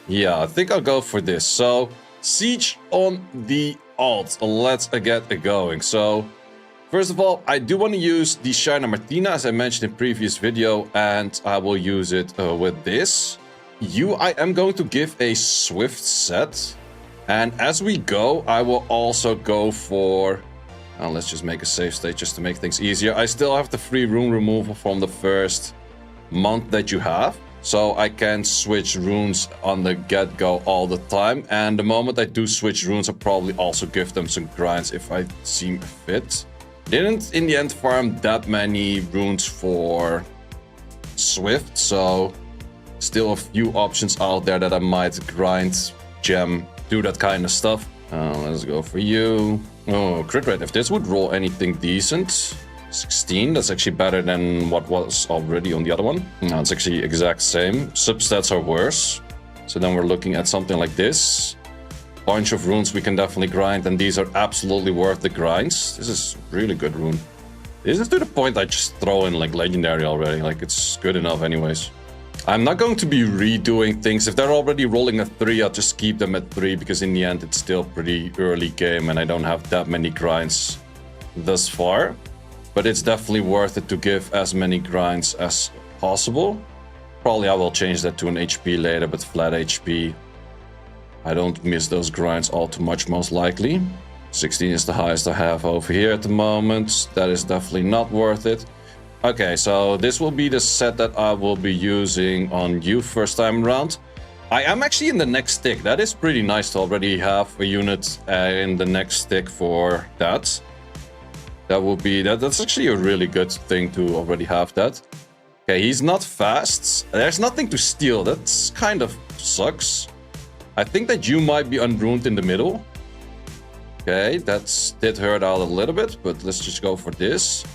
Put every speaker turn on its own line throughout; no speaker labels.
Yeah, I think I'll go for this. So, siege on the alt. Let's get it going. So, first of all, I do want to use the Shiner Martina, as I mentioned in previous video, and I will use it with this. I am going to give a swift set. And as we go, I will also go for... let's just make a save state just to make things easier. I still have the free rune removal from the first month that you have. So I can switch runes on the get-go all the time. And the moment I do switch runes, I'll probably also give them some grinds if I seem fit. Didn't in the end farm that many runes for Swift, so still a few options out there that I might grind, gem, do that kind of stuff. Let's go for you. Oh, crit rate. If this would roll anything decent, 16, that's actually better than what was already on the other one. No, it's actually exact same. Substats are worse. So then we're looking at something like this. Bunch of runes we can definitely grind, and these are absolutely worth the grinds. This is really good rune. This is to the point I just throw in like legendary already. Like, it's good enough anyways. I'm not going to be redoing things. If they're already rolling a 3, I'll just keep them at 3, because in the end it's still pretty early game and I don't have that many grinds thus far. But it's definitely worth it to give as many grinds as possible. Probably I will change that to an HP later, but flat HP. I don't miss those grinds all too much, most likely. 16 is the highest I have over here at the moment. That is definitely not worth it. Okay, so this will be the set that I will be using on you first time around. I am actually in the next stick. That is pretty nice to already have a unit in the next stick for that. That will be that's actually a really good thing to already have that. Okay, he's not fast. There's nothing to steal. That's kind of sucks. I think that you might be unruined in the middle. Okay, that did hurt out a little bit, but let's just go for this.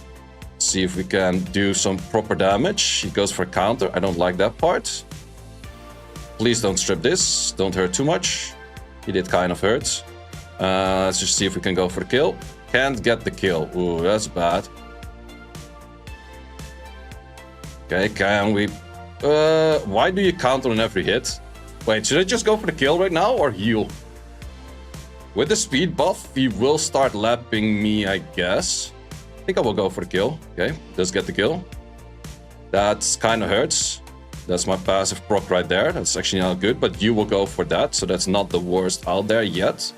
See if we can do some proper damage. He goes for counter. I don't like that part. Please don't strip this. Don't hurt too much. He did kind of hurt. Let's just see if we can go for the kill. Can't get the kill. Ooh, that's bad. Okay, can we... why do you counter on every hit? Wait, should I just go for the kill right now or heal? With the speed buff, he will start lapping me, I guess. I think I will go for the kill. Okay, does get the kill. That kind of hurts. That's my passive proc right there. That's actually not good, but you will go for that. So that's not the worst out there yet.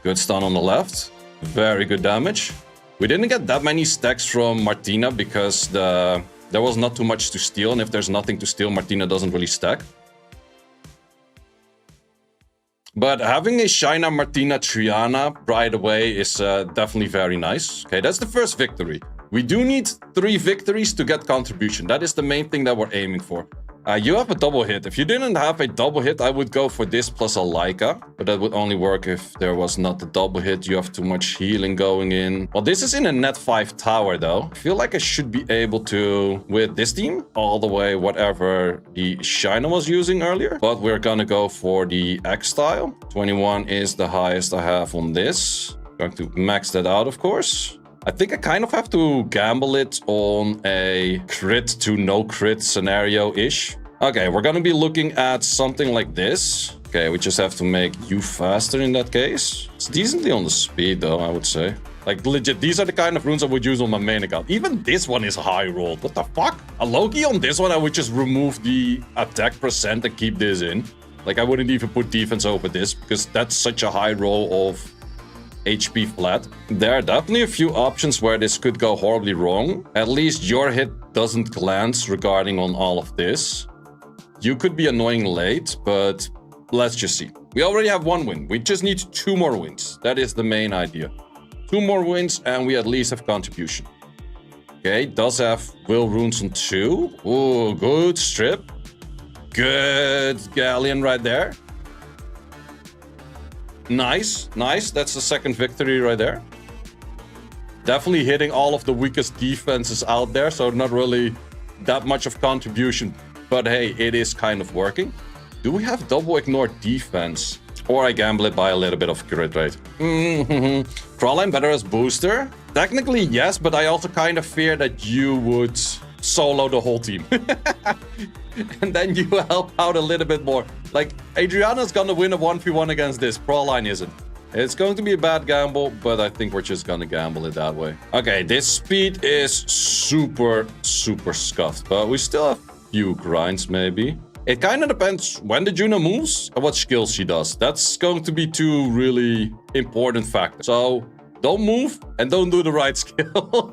Good stun on the left. Very good damage. We didn't get that many stacks from Martina because there was not too much to steal. And if there's nothing to steal, Martina doesn't really stack. But having a Shiner Martina Triana right away is definitely very nice. Okay, that's the first victory. We do need 3 victories to get contribution. That is the main thing that we're aiming for. You have a double hit. If you didn't have a double hit, I would go for this plus a Leica. But that would only work if there was not a double hit. You have too much healing going in. Well, this is in a net 5 tower, though. I feel like I should be able to, with this team, all the way whatever the Shiner was using earlier. But we're gonna go for the X style. 21 is the highest I have on this. Going to max that out, of course. I think I kind of have to gamble it on a crit to no crit scenario-ish. Okay, we're gonna be looking at something like this. Okay, we just have to make you faster in that case. It's decently on the speed though, I would say. Like legit, these are the kind of runes I would use on my main account. Even this one is high rolled. What the fuck? A Loki on this one, I would just remove the attack percent and keep this in. Like I wouldn't even put defense over this because that's such a high roll of HP flat. There are definitely a few options where this could go horribly wrong. At least your hit doesn't glance regarding on all of this. You could be annoying late, but let's just see. We already have 1 win. We just need 2 more wins. That is the main idea. 2 more wins and we at least have contribution. Okay, does have will runes on 2. Ooh, good strip. Good galleon right there. Nice, nice. That's the second victory right there. Definitely hitting all of the weakest defenses out there, so not really that much of contribution. But hey, it is kind of working. Do we have double ignore defense? Or I gamble it by a little bit of crit rate. Crawline better as booster? Technically, yes, but I also kind of fear that you would solo the whole team. And then you help out a little bit more. Like, Adriana's gonna win a 1v1 against this. Proline isn't. It's going to be a bad gamble, but I think we're just gonna gamble it that way. Okay, this speed is super, super scuffed, but we still have a few grinds, maybe. It kind of depends when the Juno moves and what skills she does. That's going to be two really important factors. So, don't move and don't do the right skill.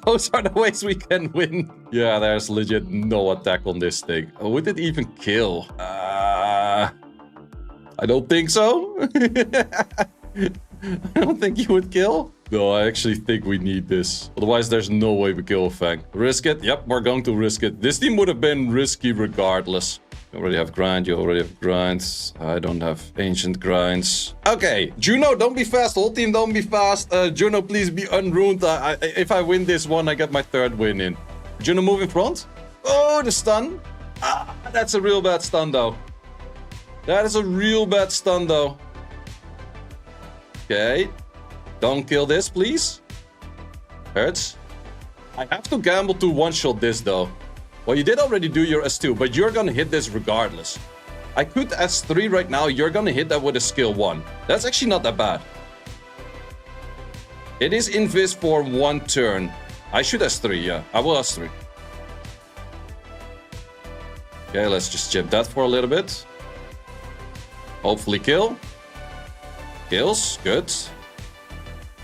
Those are the ways we can win. Yeah, there's legit no attack on this thing. Would it even kill? I don't think so. I don't think you would kill. No, I actually think we need this. Otherwise, there's no way we kill a Fang. Risk it? Yep, we're going to risk it. This team would have been risky regardless. You already have grind, you already have grinds. I don't have ancient grinds. Okay, Juno, don't be fast. Whole team, don't be fast. Juno, please be unruined. If I win this one, I get my third win in. Juno, move in front. Oh, the stun. That's a real bad stun, though. That is a real bad stun, though. Okay. Don't kill this, please. Hurts. I have to gamble to one-shot this, though. Well, you did already do your S2, but you're gonna hit this regardless. I could S3 right now. You're gonna hit that with a skill 1. That's actually not that bad. It is invis for 1 turn. I should S3, yeah. I will S3. Okay, let's just chip that for a little bit. Hopefully kill. Kills. Good.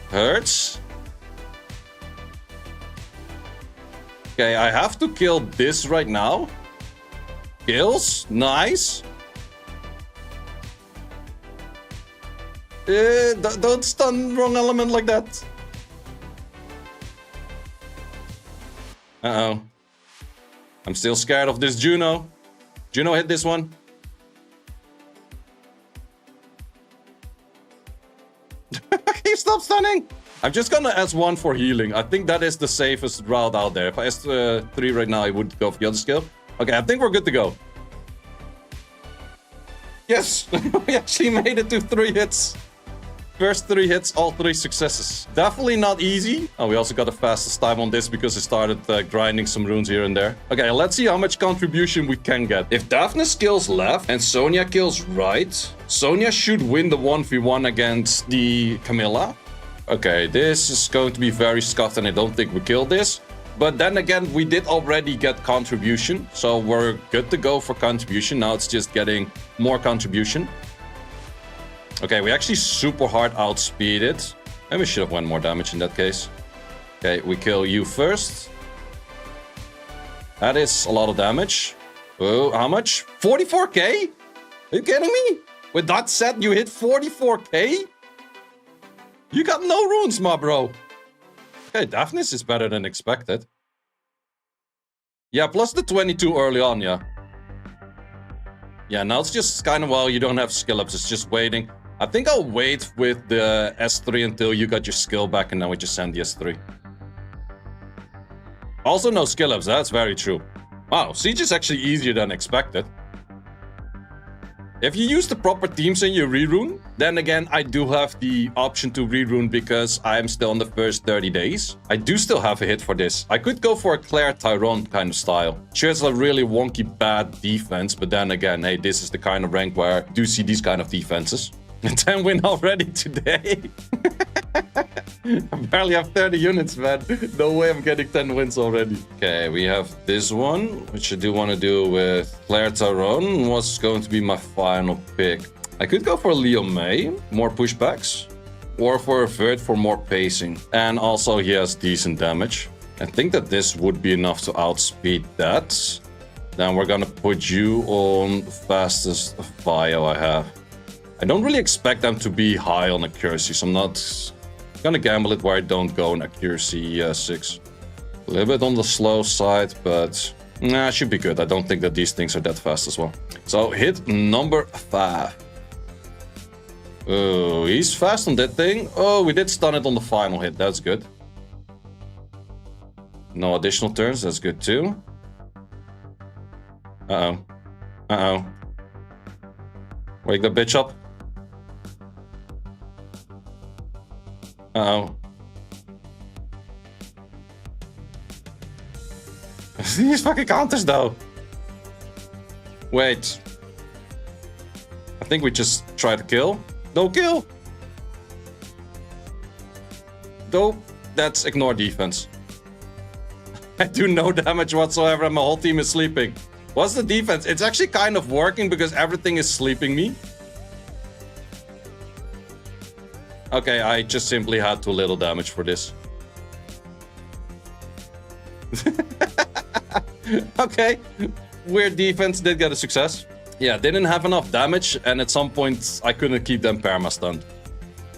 Hurts. Okay, I have to kill this right now. Kills. Nice. Don't stun wrong element like that. Uh-oh. I'm still scared of this Juno. Juno, hit this one. Okay, stop stunning. I'm just gonna S1 for healing. I think that is the safest route out there. If I S3 right now, I would go for the other skill. Okay, I think we're good to go. Yes, we actually made it to 3 hits. First 3 hits, all 3 successes. Definitely not easy. Oh, we also got the fastest time on this because it started grinding some runes here and there. Okay, let's see how much contribution we can get. If Daphne kills left and Sonia kills right, Sonia should win the 1v1 against the Camilla. Okay, this is going to be very scuffed and I don't think we kill this. But then again, we did already get contribution. So we're good to go for contribution. Now it's just getting more contribution. Okay, we actually super hard outspeeded. Maybe we should have won more damage in that case. Okay, we kill you first. That is a lot of damage. Oh, how much? 44k? Are you kidding me? With that set, you hit 44k? You got no runes, my bro. Okay, Daphnis is better than expected. Yeah, plus the 22 early on, yeah. Yeah, now it's just kind of, well, you don't have skill ups. It's just waiting. I think I'll wait with the S3 until you got your skill back and then we just send the S3. Also no skill ups, that's very true. Wow, Siege is actually easier than expected. If you use the proper teams and you rerune, then again, I do have the option to rerune because I am still on the first 30 days. I do still have a hit for this. I could go for a Claire Tyrone kind of style. Sure, it's a really wonky bad defense, but then again, hey, this is the kind of rank where I do see these kind of defenses. 10 win already today. I barely have 30 units, man. No way I'm getting 10 wins already. Okay, we have this one, which I do want to do with Claire Tyrone. What's going to be my final pick? I could go for Leo May, more pushbacks, or for a Vert for more pacing. And also he has decent damage. I think that this would be enough to outspeed that. Then we're gonna put you on fastest bio I have. I don't really expect them to be high on accuracy, so I'm not gonna gamble it where I don't go on accuracy 6. A little bit on the slow side, but nah, should be good. I don't think that these things are that fast as well. So hit number 5. Oh, he's fast on that thing. Oh, we did stun it on the final hit. That's good. No additional turns. That's good too. Uh-oh. Uh-oh. Wake the bitch up. Uh-oh. These fucking counters, though. Wait. I think we just try to kill. No kill. Nope. That's ignore defense. I do no damage whatsoever and my whole team is sleeping. What's the defense? It's actually kind of working because everything is sleeping me. Okay, I just simply had too little damage for this. Okay, weird defense did get a success. Yeah, didn't have enough damage, and at some point I couldn't keep them perma-stunned.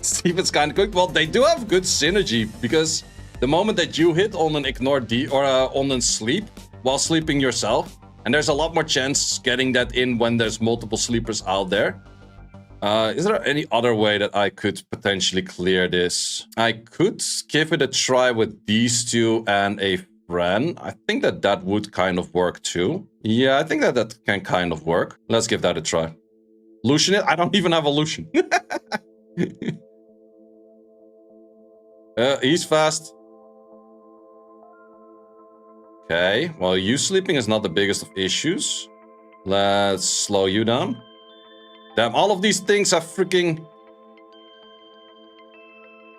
Steven's kind of quick. Well, they do have good synergy, because the moment that you hit on an ignore D or on a sleep while sleeping yourself, and there's a lot more chance getting that in when there's multiple sleepers out there. Is there any other way that I could potentially clear this? I could give it a try with these two and a friend. I think that that would kind of work too. Yeah, I think that that can kind of work. Let's give that a try. Lucian it? I don't even have a Lucian. He's fast. Okay, well, you sleeping is not the biggest of issues. Let's slow you down. Damn, all of these things are freaking...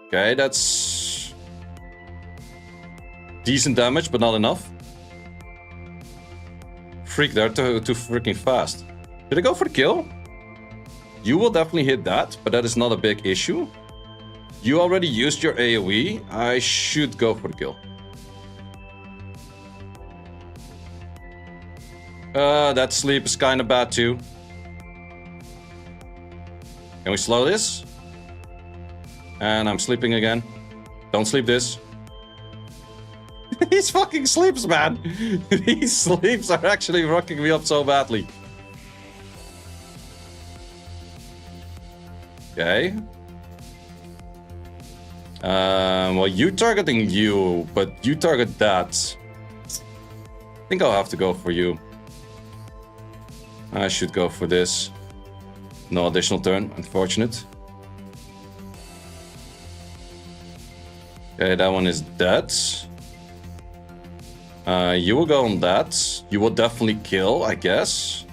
Okay, that's... decent damage, but not enough. Freak, they're too freaking fast. Did I go for the kill? You will definitely hit that, but that is not a big issue. You already used your AoE. I should go for the kill. That sleep is kind of bad too. Can we slow this? And I'm sleeping again. Don't sleep this. These fucking sleeps, man. These sleeps are actually rocking me up so badly. Okay. Well, you targeting you, but you target that. I think I'll have to go for you. I should go for this. No additional turn, unfortunate. Okay, that one is dead. You will go on that. You will definitely kill, I guess.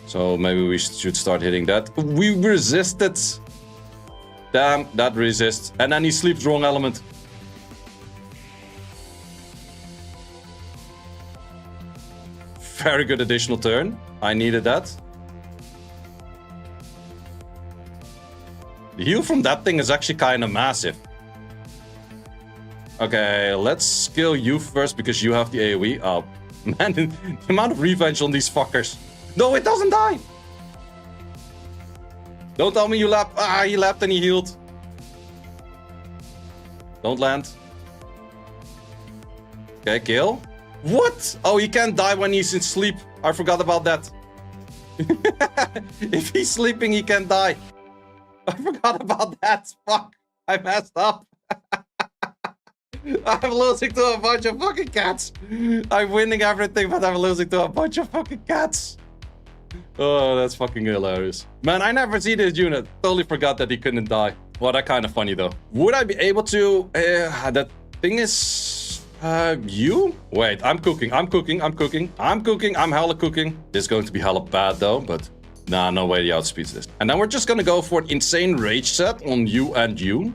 So maybe we should start hitting that. We resisted. Damn, that resists. And then he sleeps wrong element. Very good additional turn. I needed that. The heal from that thing is actually kind of massive. Okay, let's kill you first because you have the AoE. Oh, man, the amount of revenge on these fuckers. No, it doesn't die. Don't tell me you lapped. Ah, he lapped and he healed. Don't land. Okay, kill. What? Oh, he can't die when he's in sleep. I forgot about that. If he's sleeping, he can't die. I forgot about that. Fuck. I messed up. I'm losing to a bunch of fucking cats. I'm winning everything, but I'm losing to a bunch of fucking cats. Oh, that's fucking hilarious. Man, I never see this unit. Totally forgot that he couldn't die. Well, that's kind of funny, though. Would I be able to... that thing is... you? Wait, I'm cooking. I'm hella cooking. This is going to be hella bad, though, but... Nah, no way he outspeeds this. And then we're just gonna go for an insane rage set on you and you.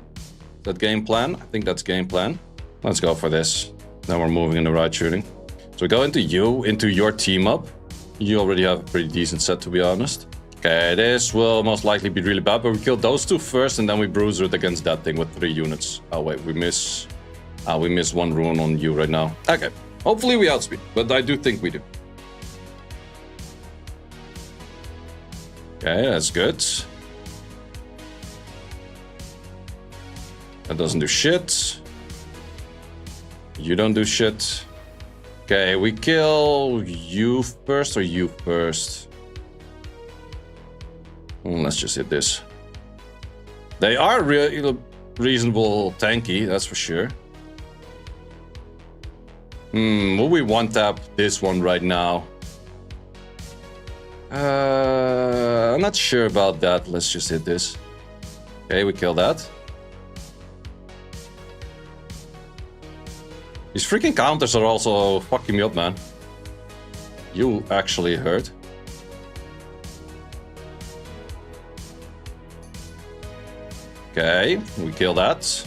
That game plan? I think that's game plan. Let's go for this. Then we're moving in the right shooting. So we go into you, into your team up. You already have a pretty decent set, to be honest. Okay, this will most likely be really bad, but we kill those two first, and then we bruiser it against that thing with 3 units. Oh, wait, we miss 1 rune on you right now. Okay, hopefully we outspeed, but I do think we do. Okay, that's good. That doesn't do shit. You don't do shit. Okay, we kill you first or you first? Let's just hit this. They are reasonable tanky, that's for sure. Will we one-tap this one right now? I'm not sure about that. Let's just hit this. Okay, we kill that. These freaking counters are also fucking me up, man. You actually hurt. Okay, we kill that.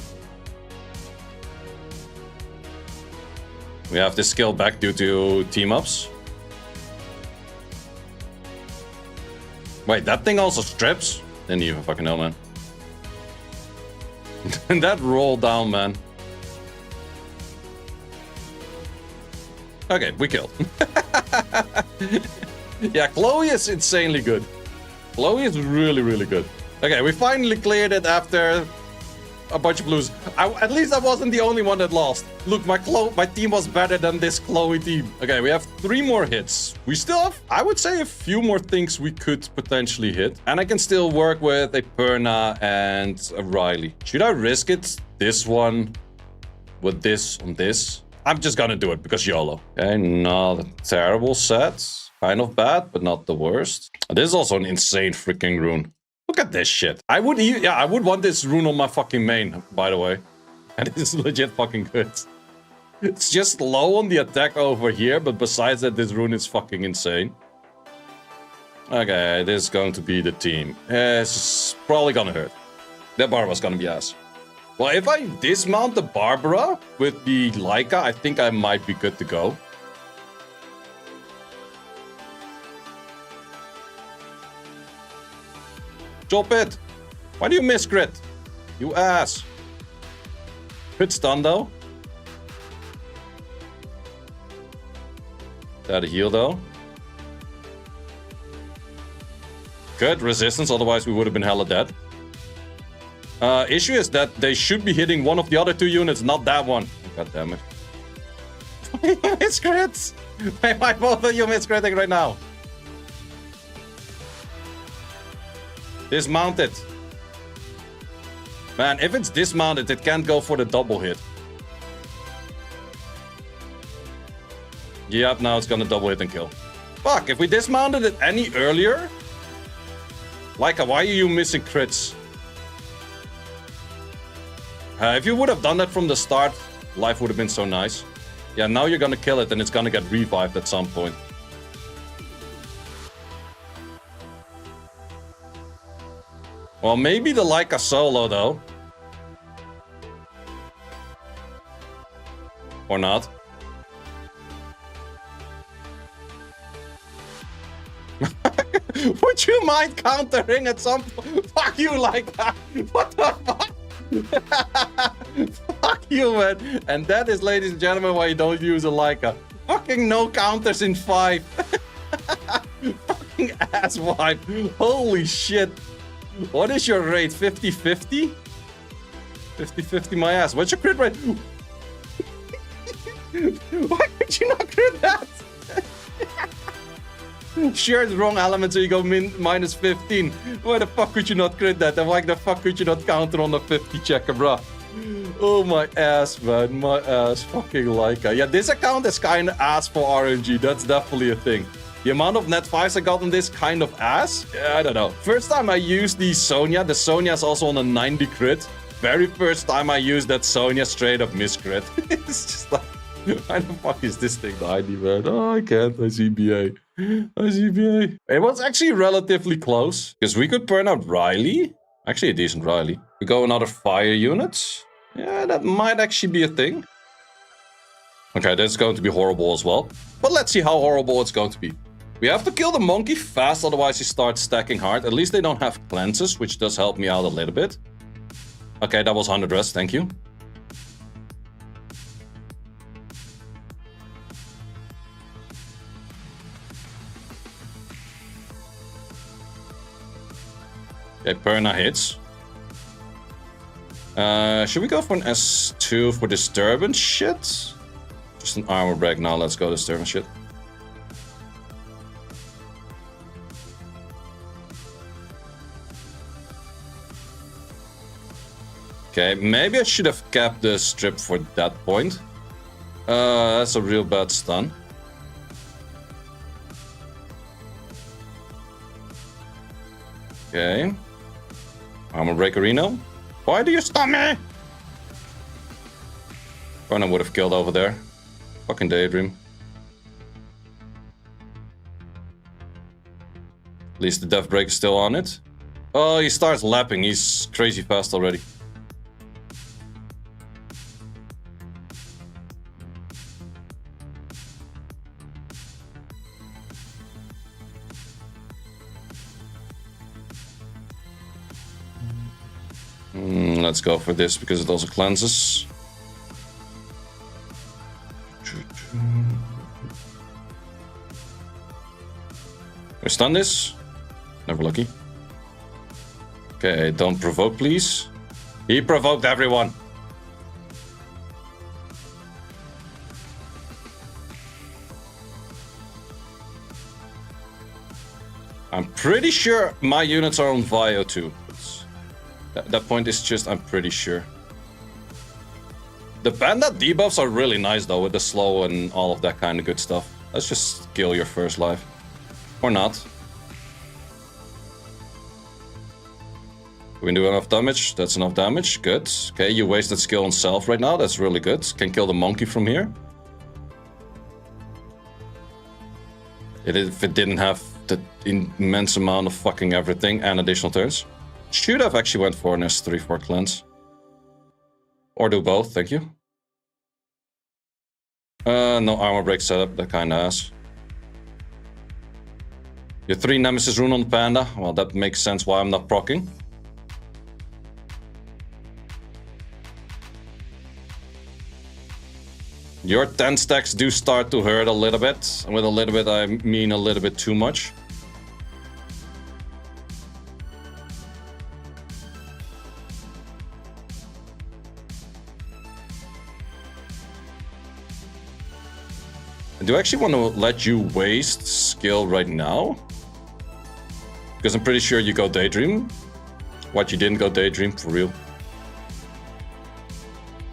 We have this skill back due to team-ups. Wait, that thing also strips? Didn't even fucking know, man. And that roll down, man. Okay, we killed. Yeah, Chloe is insanely good. Chloe is really, really good. Okay, we finally cleared it after a bunch of blues. At least I wasn't the only one that lost. Look, my team was better than this Chloe team. Okay, we have 3 more hits. We still have, I would say, a few more things we could potentially hit. And I can still work with a Perna and a Riley. Should I risk it? This one with this on this? I'm just gonna do it because YOLO. Okay, not a terrible set. Kind of bad, but not the worst. This is also an insane freaking rune. Look at this shit. I would want this rune on my fucking main, by the way. And it is legit fucking good. It's just low on the attack over here, but besides that, this rune is fucking insane. Okay, this is going to be the team. It's probably gonna hurt. That Barbara's gonna be ass. Well, if I dismount the Barbara with the Leica, I think I might be good to go. Drop it! Why do you miss crit? You ass! Crit stun though. That a heal though. Good resistance, otherwise we would have been hella dead. Issue is that they should be hitting one of the other 2 units, not that one. God damn it. You miss crits! Why both of you miss critting right now? Dismount it. Man, if it's dismounted, it can't go for the double hit. Yep, now it's gonna double hit and kill. Fuck, if we dismounted it any earlier... Leica, why are you missing crits? If you would have done that from the start, life would have been so nice. Yeah, now you're gonna kill it and it's gonna get revived at some point. Well, maybe the Leica solo, though. Or not. Would you mind countering at some point? Fuck you, Leica! What the fuck? Fuck you, man. And that is, ladies and gentlemen, why you don't use a Leica. Fucking no counters in 5. Fucking ass wipe. Holy shit. What is your rate? 50-50? 50-50 my ass. What's your crit rate? Why could you not crit that? Sure, it's wrong element, so you go minus 15. Why the fuck could you not crit that? And why the fuck could you not counter on a 50 checker, bruh? Oh, my ass, man. My ass. Fucking Leica. Yeah, this account is kind of ass for RNG. That's definitely a thing. The amount of net 5s I got on this kind of ass? Yeah, I don't know. First time I used the Sonya is also on a 90 crit. Very first time I used that Sonya straight up miscrit. It's just like, why the fuck is this thing 90, man? Oh, I can't. I CBA. I CBA. It was actually relatively close. Because we could burn out Riley. Actually, a decent Riley. We go another fire unit. Yeah, that might actually be a thing. Okay, that's going to be horrible as well. But let's see how horrible it's going to be. We have to kill the monkey fast, otherwise he starts stacking hard. At least they don't have cleanses, which does help me out a little bit. Okay, that was 100 rest, thank you. Okay, Perna hits. Should we go for an S2 for disturbance shit? Just an armor break now, let's go disturbance shit. Okay, maybe I should have kept the strip for that point. That's a real bad stun. Okay. Armor break Reno. Why do you stun me? Perna would have killed over there. Fucking Daydream. At least the Death Break is still on it. Oh, he starts lapping. He's crazy fast already. Let's go for this because it also cleanses. We stun this. Never lucky. Okay, don't provoke, please. He provoked everyone. I'm pretty sure my units are on Vio too. That point is just, I'm pretty sure. The panda debuffs are really nice though, with the slow and all of that kind of good stuff. Let's just kill your first life. Or not. We can do enough damage. That's enough damage. Good. Okay, you wasted skill on self right now. That's really good. Can kill the monkey from here. If it didn't have the immense amount of fucking everything and additional turns. Should have actually went for an S3 for cleanse. Or do both, thank you. No armor break setup, that kinda ass. Your 3 Nemesis rune on the panda. Well, that makes sense why I'm not proccing. Your 10 stacks do start to hurt a little bit. And with a little bit, I mean a little bit too much. Do I actually want to let you waste skill right now? Because I'm pretty sure you go Daydream. What, you didn't go Daydream? For real?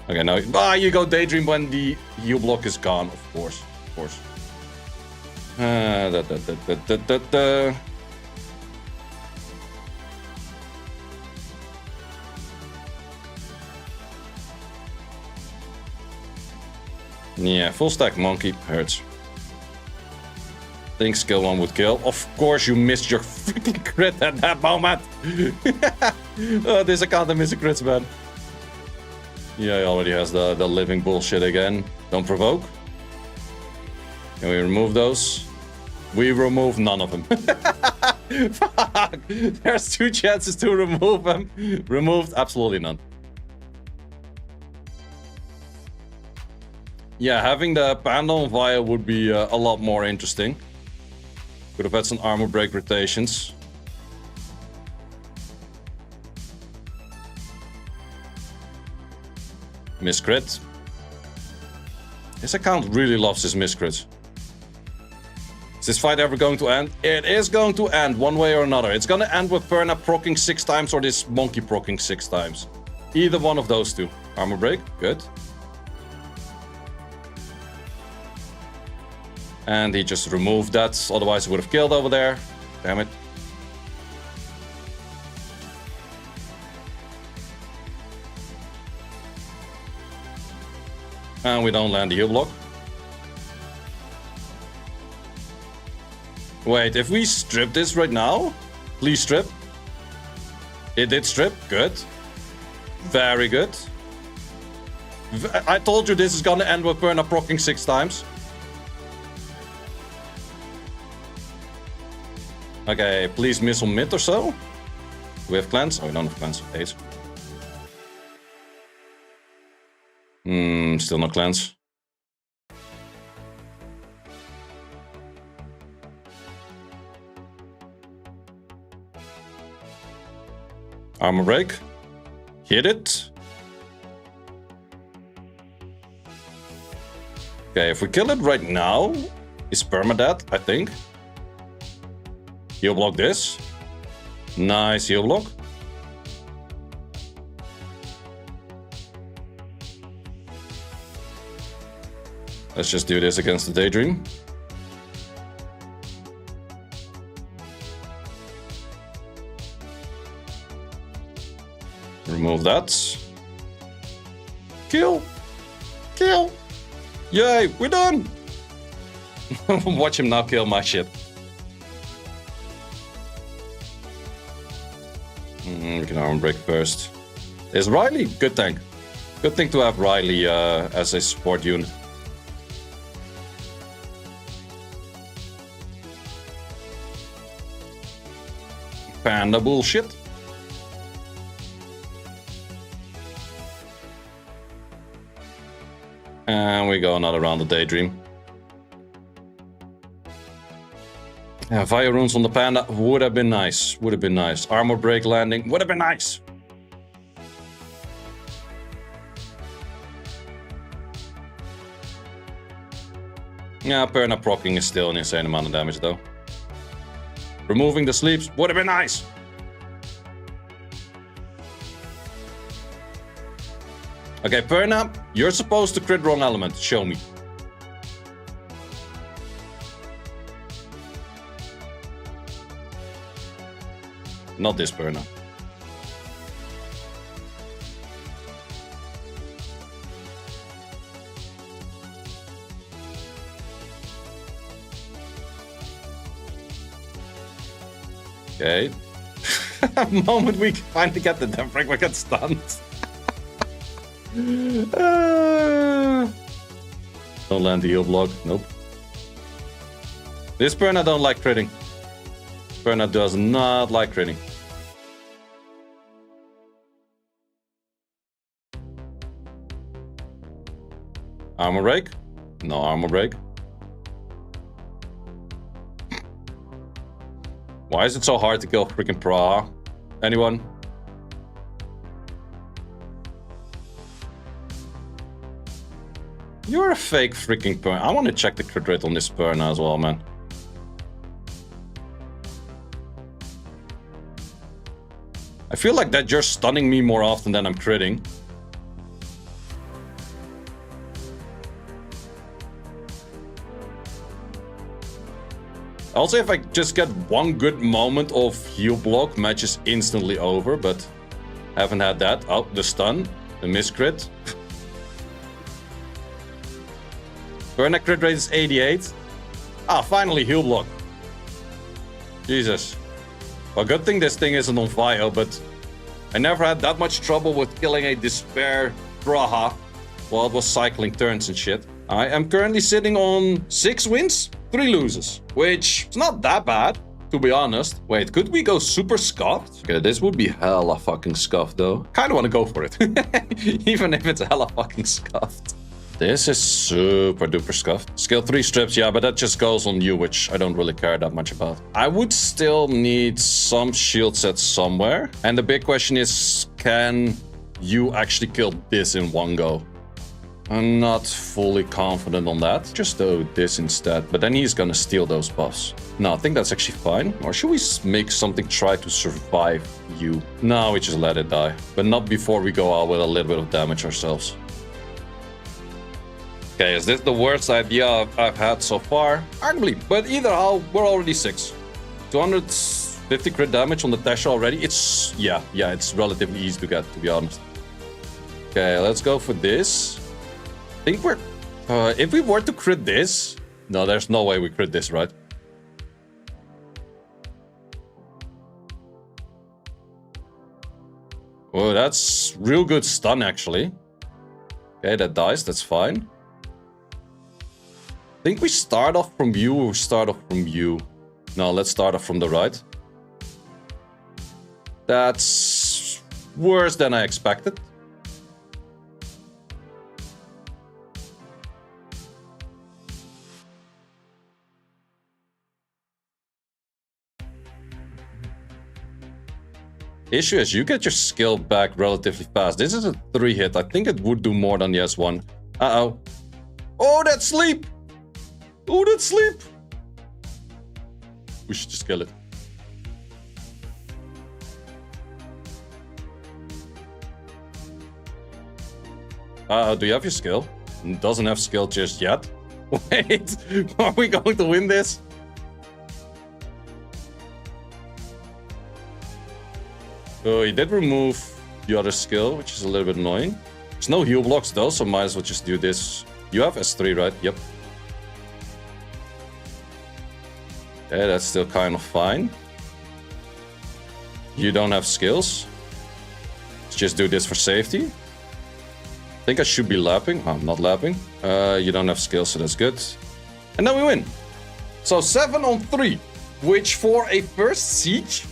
Okay, now... Ah, you go Daydream when the heal block is gone, of course. Of course. Yeah, full stack monkey hurts. Think skill 1 would kill. Of course you missed your freaking crit at that moment. Oh, this account I miss a crits, man. Yeah, he already has the living bullshit again. Don't provoke. Can we remove those? We remove none of them. Fuck. There's 2 chances to remove them. Removed absolutely none. Yeah, having the panda on Via would be a lot more interesting. Could have had some armor break rotations. Miscrit. This account really loves his miscrits. Is this fight ever going to end? It is going to end one way or another. It's gonna end with Perna proccing 6 times or this monkey proccing 6 times. Either one of those two. Armor break, good. And he just removed that, otherwise he would have killed over there. Damn it. And we don't land the heal block. Wait, if we strip this right now? Please strip. It did strip, good. Very good. I told you this is gonna end with Perna proccing 6 times. Okay, please miss on mid or so. Do we have cleanse? Oh, we don't have cleanse. 8. Still no cleanse. Armor break. Hit it. Okay, if we kill it right now, is permadeath, I think. Heal block this. Nice heal block. Let's just do this against the Daydream. Remove that. Kill. kill. Yay, we're done. Watch him now kill my shit. We can armor break first. Is Riley? Good tank. Good thing to have Riley as a support unit. Panda bullshit. And we go another round of Daydream. Yeah, fire runes on the Panda would have been nice. Would have been nice. Armor break landing would have been nice. Yeah, Perna proccing is still an insane amount of damage though. Removing the sleeps would have been nice. Okay, Perna, you're supposed to crit wrong element. Show me. Not this Perna. Okay. Moment we finally get the death break, we get stunned. Don't land the heal block. Nope. This Perna don't like critting. Perna does not like critting. Armor break? No armor break. Why is it so hard to kill freaking Praha? Anyone? You're a fake freaking Perna. I want to check the crit rate on this Perna as well, man. I feel like that you're stunning me more often than I'm critting. Also, if I just get one good moment of heal block, match is instantly over, but haven't had that. Oh, the stun, the miscrit. Perna crit rate is 88. Ah, finally heal block. Jesus. Well, good thing this thing isn't on fire, but I never had that much trouble with killing a Despair Praha while it was cycling turns and shit. I am currently sitting on 6 wins, 3 loses, which is not that bad, to be honest. Wait, could we go super scuffed? Okay, this would be hella fucking scuffed though. Kinda wanna go for it, even if it's hella fucking scuffed. This is super duper scuffed. Skill 3 strips, yeah, but that just goes on you, which I don't really care that much about. I would still need some shield sets somewhere. And the big question is, can you actually kill this in one go? I'm not fully confident on that. Just do this instead, but then he's gonna steal those buffs. No, I think that's actually fine. Or should we make something try to survive you? No, we just let it die. But not before we go out with a little bit of damage ourselves. Okay, is this the worst idea I've had so far? Arguably, but either how, we're already 6. 250 crit damage on the Tasha already. It's, yeah, it's relatively easy to get, to be honest. Okay, let's go for this. I think we're, if we were to crit this, no, there's no way we crit this, right? Oh, that's real good stun, actually. Okay, that dies, that's fine. I think we start off from you or start off from you. No, let's start off from the right. That's worse than I expected. Issue is you get your skill back relatively fast. This is a 3 hit. I think it would do more than the S1. Uh-oh. Oh, that sleep! Oh, that sleep! We should just kill it. Do you have your skill? Doesn't have skill just yet. Wait, are we going to win this? Oh, he did remove the other skill, which is a little bit annoying. There's no heal blocks though, so might as well just do this. You have S3, right? Yep. Okay, that's still kind of fine. You don't have skills. Let's just do this for safety. I think I should be lapping. Oh, I'm not lapping. You don't have skills, so that's good. And then we win. So 7 on 3, which for a first siege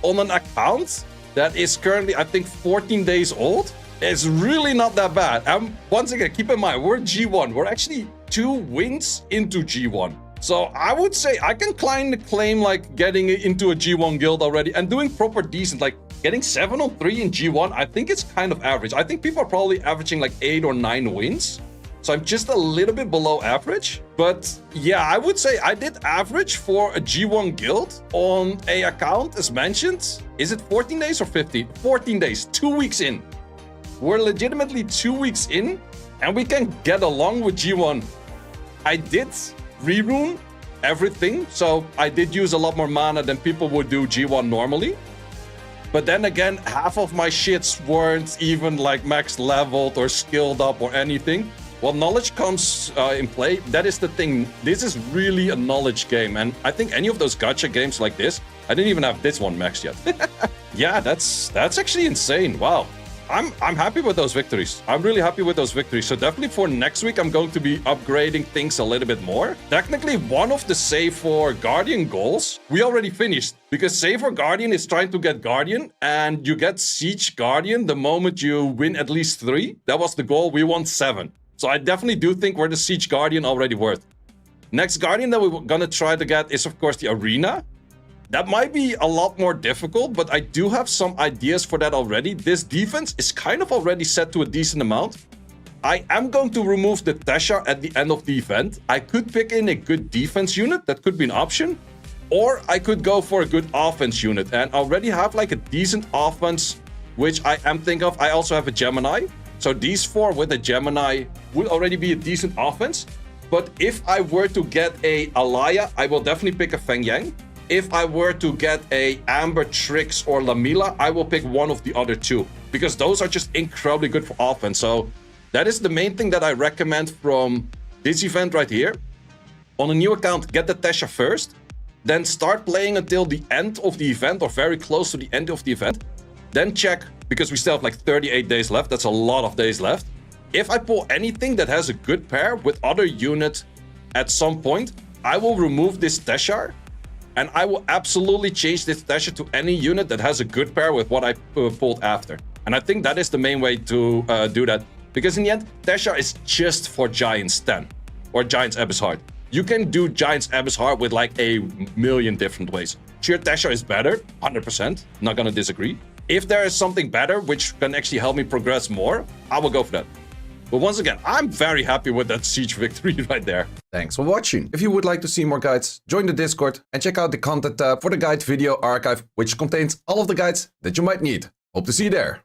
on an account that is currently, I think, 14 days old, is really not that bad. And once again, keep in mind, we're G1. We're actually 2 wins into G1. So I would say I can kind of claim like getting into a G1 guild already and doing proper decent, like getting 7 on 3 in G1. I think it's kind of average. I think people are probably averaging like 8 or 9 wins. So I'm just a little bit below average. But yeah, I would say I did average for a G1 guild on a account as mentioned. Is it 14 days or 15? 14 days, 2 weeks in. We're legitimately 2 weeks in and we can get along with G1. I did rune everything, so I did use a lot more mana than people would do G1 normally. But then again, half of my shits weren't even like max leveled or skilled up or anything. Well, knowledge comes in play. That is the thing. This is really a knowledge game. And I think any of those gacha games like this, I didn't even have this one maxed yet. Yeah, that's actually insane. Wow. I'm happy with those victories. I'm really happy with those victories. So definitely for next week, I'm going to be upgrading things a little bit more. Technically, one of the Seii4Guardian goals, we already finished. Because Seii4Guardian is trying to get Guardian, and you get Siege Guardian the moment you win at least 3. That was the goal. We won 7. So I definitely do think we're the Siege Guardian already worth. Next Guardian that we're gonna try to get is, of course, the Arena. That might be a lot more difficult, but I do have some ideas for that already. This defense is kind of already set to a decent amount. I am going to remove the Tesha at the end of the event. I could pick in a good defense unit. That could be an option. Or I could go for a good offense unit and already have like a decent offense, which I am thinking of. I also have a Gemini. So these 4 with a Gemini would already be a decent offense. But if I were to get a Alaya, I will definitely pick a Feng Yang. If I were to get a Amber, Trix, or Lamila, I will pick one of the other 2. Because those are just incredibly good for offense. So that is the main thing that I recommend from this event right here. On a new account, get the Tesha first. Then start playing until the end of the event or very close to the end of the event. Then check, because we still have like 38 days left. That's a lot of days left. If I pull anything that has a good pair with other units at some point, I will remove this Teshar. And I will absolutely change this Tesha to any unit that has a good pair with what I pulled after. And I think that is the main way to do that. Because in the end, Tesha is just for Giants 10. Or Giants Abyss Heart. You can do Giants Abyss Heart with like a million different ways. Sure, Tesha is better, 100%. Not gonna disagree. If there is something better, which can actually help me progress more, I will go for that. But once again, I'm very happy with that siege victory right there.
Thanks for watching. If you would like to see more guides, join the Discord and check out the content tab for the guide video archive, which contains all of the guides that you might need. Hope to see you there.